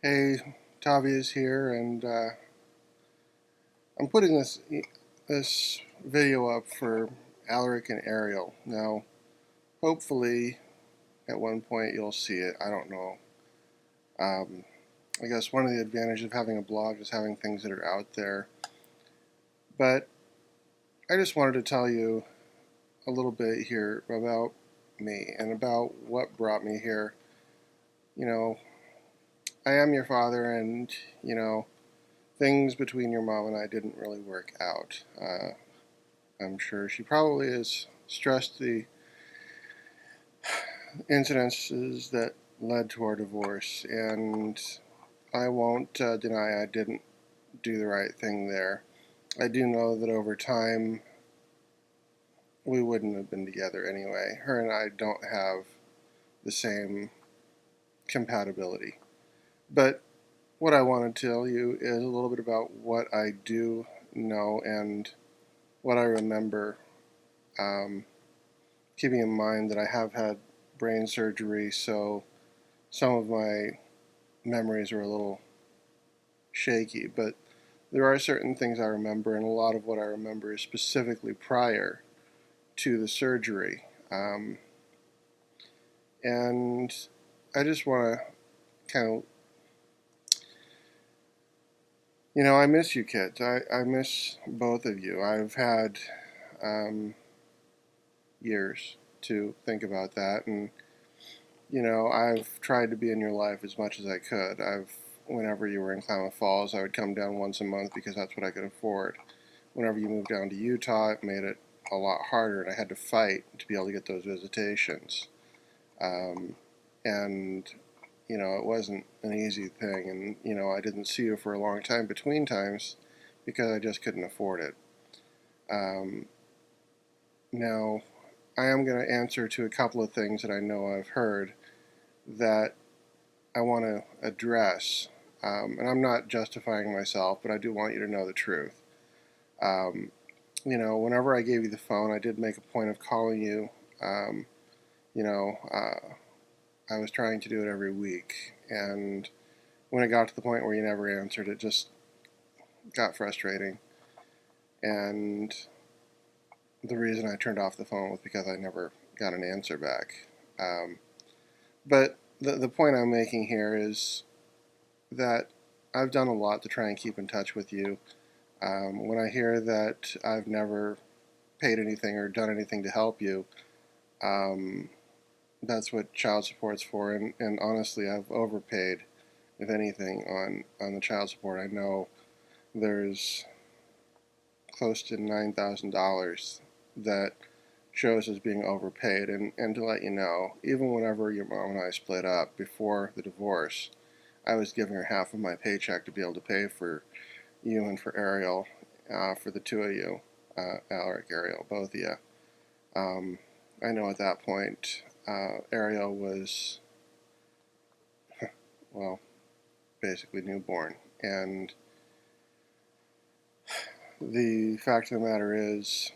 Hey, Tavi is here, and I'm putting this video up for Alaric and Ariel. Now, hopefully, at one point you'll see it. I don't know. Um, I guess one of the advantages of having a blog is having things that are out there. But I just wanted to tell you a little bit here about me and about what brought me here. You know, I am your father, and things between your mom and I didn't really work out. I'm sure she probably has stressed the incidences that led to our divorce, and I won't deny I didn't do the right thing there. I do know that over time we wouldn't have been together anyway. Her and I don't have the same compatibility. But what I want to tell you is a little bit about what I do know and what I remember. Um, Keeping in mind that I have had brain surgery, so some of my memories are a little shaky, but there are certain things I remember, and a lot of what I remember is specifically prior to the surgery. And I just want to kind of, I miss you kids. I miss both of you. I've had years to think about that, and I've tried to be in your life as much as I could. Whenever you were in Klamath Falls, I would come down once a month because that's what I could afford. Whenever you moved down to Utah, it made it a lot harder, and I had to fight to be able to get those visitations. Um, and it wasn't an easy thing, and I didn't see you for a long time between times because I just couldn't afford it. Um, Now, I am going to answer to a couple of things that I know I've heard that I want to address. And I'm not justifying myself, but I do want you to know the truth. Um, Whenever I gave you the phone, I did make a point of calling you. Um, you know, uh, I was trying to do it every week. And when it got to the point where you never answered, it just got frustrating. And the reason I turned off the phone was because I never got an answer back. Um, but the point I'm making here is that I've done a lot to try and keep in touch with you. When I hear that I've never paid anything or done anything to help you, um, that's what child support's for. And honestly, I've overpaid, if anything, on the child support. I know there's close to $9,000 that shows as being overpaid. And to let you know, even whenever your mom and I split up before the divorce, I was giving her half of my paycheck to be able to pay for you and for Ariel, for the two of you, Alaric, Ariel, both of you. Um, I know at that point, Ariel was, well, basically newborn. And the fact of the matter is,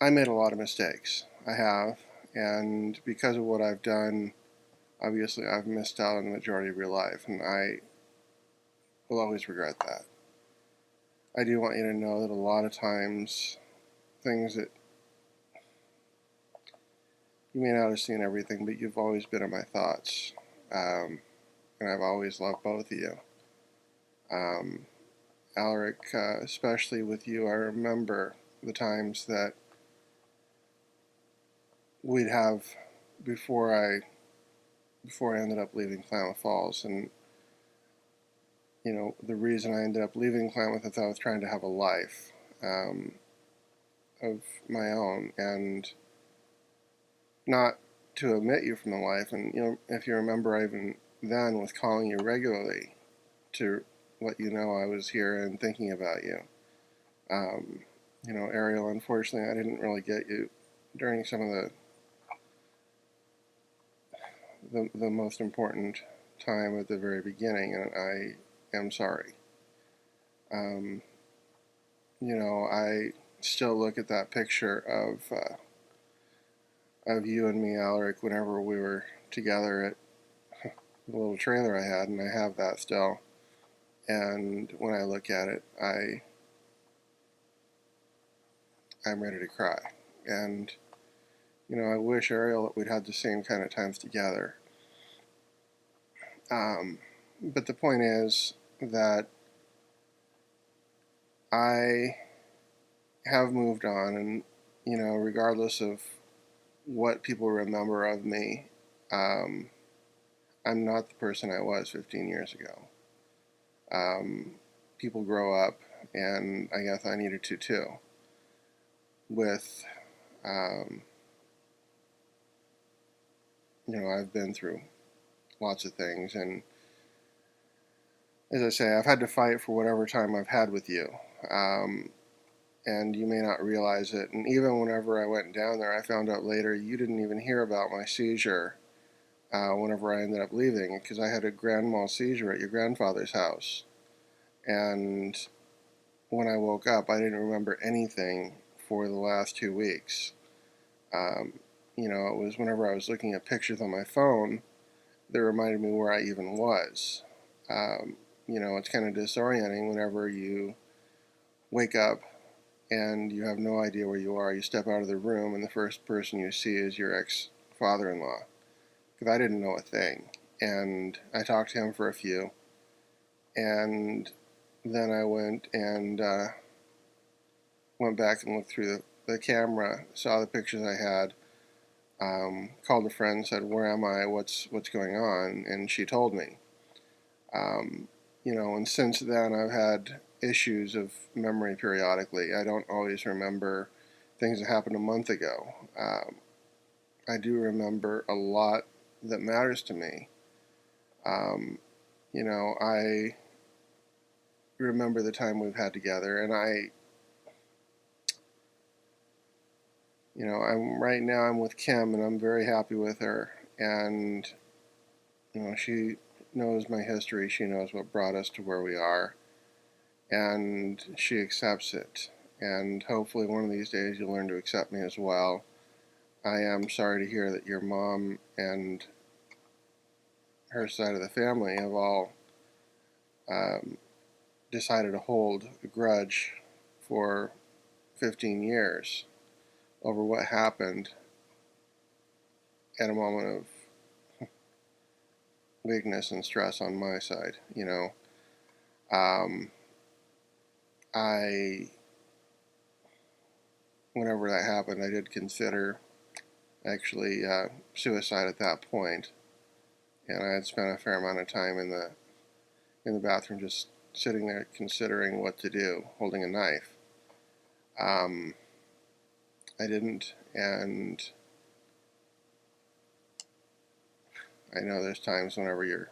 I made a lot of mistakes. I have. And because of what I've done, obviously I've missed out on the majority of your life. And I will always regret that. I do want you to know that a lot of times, things that you may not have seen everything, but you've always been in my thoughts. And I've always loved both of you. Um, Alaric, especially with you, I remember the times that we'd have before I ended up leaving Klamath Falls, and the reason I ended up leaving Klamath is I was trying to have a life um, of my own, and not to omit you from the life. And if you remember, I even then was calling you regularly to let you know I was here and thinking about you. Um, Ariel, unfortunately, I didn't really get you during some of the most important time at the very beginning, and I am sorry. Um, I still look at that picture of you and me, Alaric, whenever we were together at the little trailer I had, and I have that still. And when I look at it, I'm ready to cry. And I wish Ariel that we'd had the same kind of times together. But the point is that I have moved on, and regardless of what people remember of me, um, I'm not the person I was 15 years ago. People grow up, and I guess I needed to too. With, um, I've been through lots of things, and as I say, I've had to fight for whatever time I've had with you. And you may not realize it. And even whenever I went down there, I found out later you didn't even hear about my seizure whenever I ended up leaving, because I had a grand mal seizure at your grandfather's house. And when I woke up, I didn't remember anything for the last 2 weeks. It was whenever I was looking at pictures on my phone that reminded me where I even was. It's kind of disorienting whenever you wake up and you have no idea where you are. You step out of the room, and the first person you see is your ex-father-in-law. Because I didn't know a thing. And I talked to him for a few. And then I went back and looked through the camera, saw the pictures I had, called a friend, said, "Where am I? What's going on?" And she told me. And since then I've had issues of memory periodically. I don't always remember things that happened a month ago. I do remember a lot that matters to me. I remember the time we've had together, and I'm with Kim, and I'm very happy with her, and she knows my history, she knows what brought us to where we are, and she accepts it, and hopefully one of these days you'll learn to accept me as well. I am sorry to hear that your mom and her side of the family have all decided to hold a grudge for 15 years over what happened at a moment of weakness and stress on my side. I, whenever that happened, I did consider actually suicide at that point, and I had spent a fair amount of time in the bathroom just sitting there considering what to do, holding a knife. I didn't, and I know there's times when your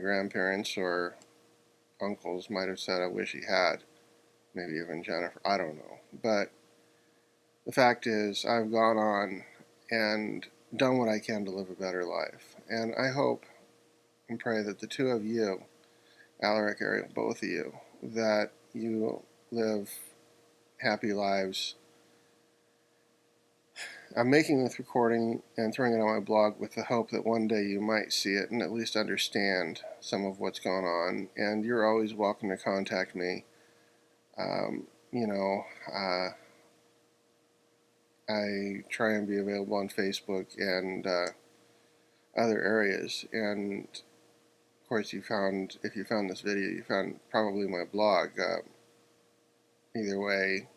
grandparents or uncles might have said, "I wish he had," maybe even Jennifer, I don't know. But the fact is, I've gone on and done what I can to live a better life. And I hope and pray that the two of you, Alaric, Ariel, both of you, that you live happy lives. I'm making this recording and throwing it on my blog with the hope that one day you might see it and at least understand some of what's going on. And you're always welcome to contact me. I try and be available on Facebook and other areas. And of course, if you found this video, you found probably my blog. Either way,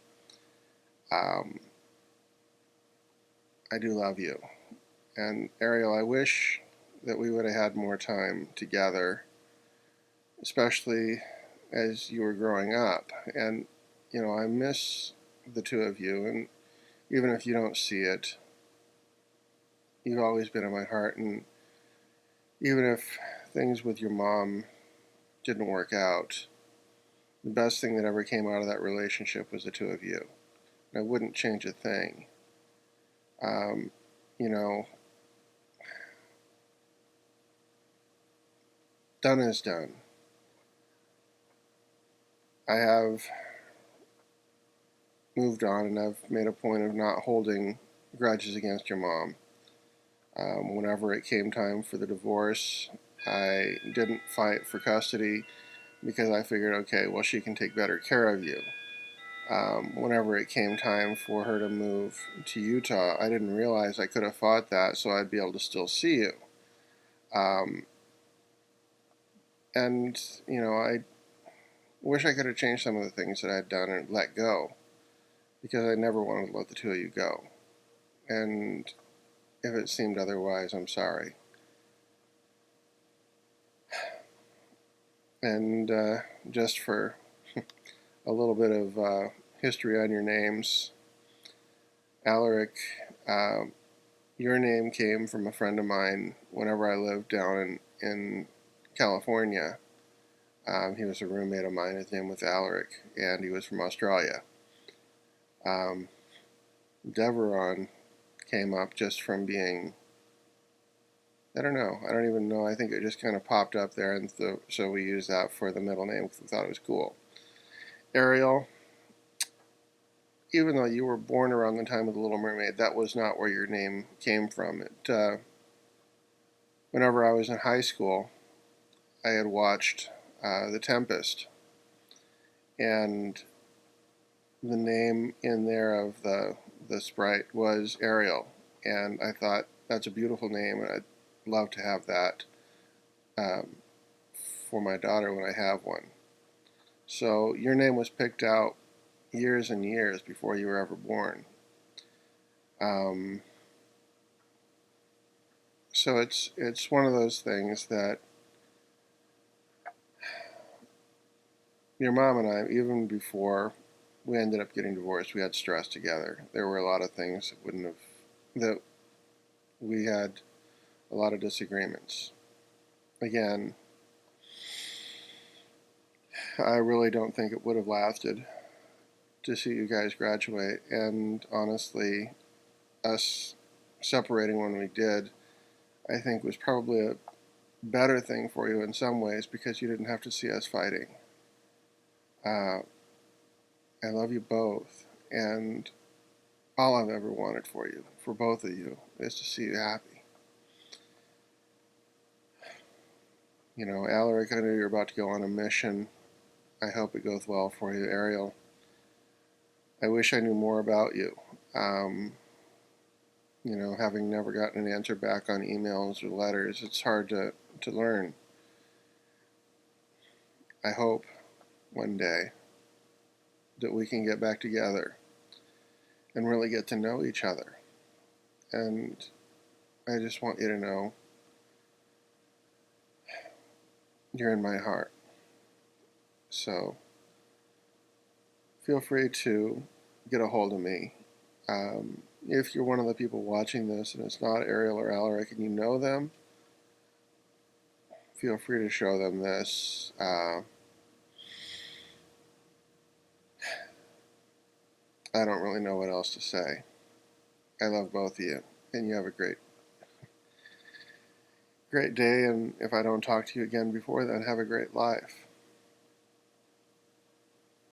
I do love you. And Ariel, I wish that we would have had more time together, especially as you were growing up. And, I miss the two of you. And even if you don't see it, you've always been in my heart. And even if things with your mom didn't work out, the best thing that ever came out of that relationship was the two of you. And I wouldn't change a thing. Done is done. I have moved on, and I've made a point of not holding grudges against your mom. Whenever it came time for the divorce, I didn't fight for custody because I figured, okay, well, she can take better care of you. Whenever it came time for her to move to Utah, I didn't realize I could have fought that so I'd be able to still see you. Um, and, I wish I could have changed some of the things that I'd done and let go because I never wanted to let the two of you go. And if it seemed otherwise, I'm sorry. And just for a little bit of history on your names, Alaric, your name came from a friend of mine whenever I lived down in California. He was a roommate of mine. His name was Alaric, and he was from Australia. Um, Deveron came up just from being, I don't know, I don't even know. I think it just kind of popped up there, and so we used that for the middle name because we thought it was cool. Ariel, even though you were born around the time of The Little Mermaid, that was not where your name came from. Whenever I was in high school, I had watched The Tempest, and the name in there of the sprite was Ariel, and I thought that's a beautiful name, and I'd love to have that um, for my daughter when I have one. So your name was picked out years and years before you were ever born. Um, so it's one of those things that your mom and I, even before we ended up getting divorced, we had stress together. There were a lot of things that we had a lot of disagreements. Again, I really don't think it would have lasted to see you guys graduate, and honestly, us separating when we did, I think was probably a better thing for you in some ways because you didn't have to see us fighting. Uh, I love you both, and all I've ever wanted for you, for both of you, is to see you happy. Alaric, I know you're about to go on a mission. I hope it goes well for you. Ariel, I wish I knew more about you. Um, having never gotten an answer back on emails or letters, it's hard to learn. I hope one day that we can get back together and really get to know each other. And I just want you to know you're in my heart. So feel free to get a hold of me. If you're one of the people watching this and it's not Ariel or Alaric and you know them, feel free to show them this. I don't really know what else to say. I love both of you, and you have a great day, and if I don't talk to you again before then, have a great life.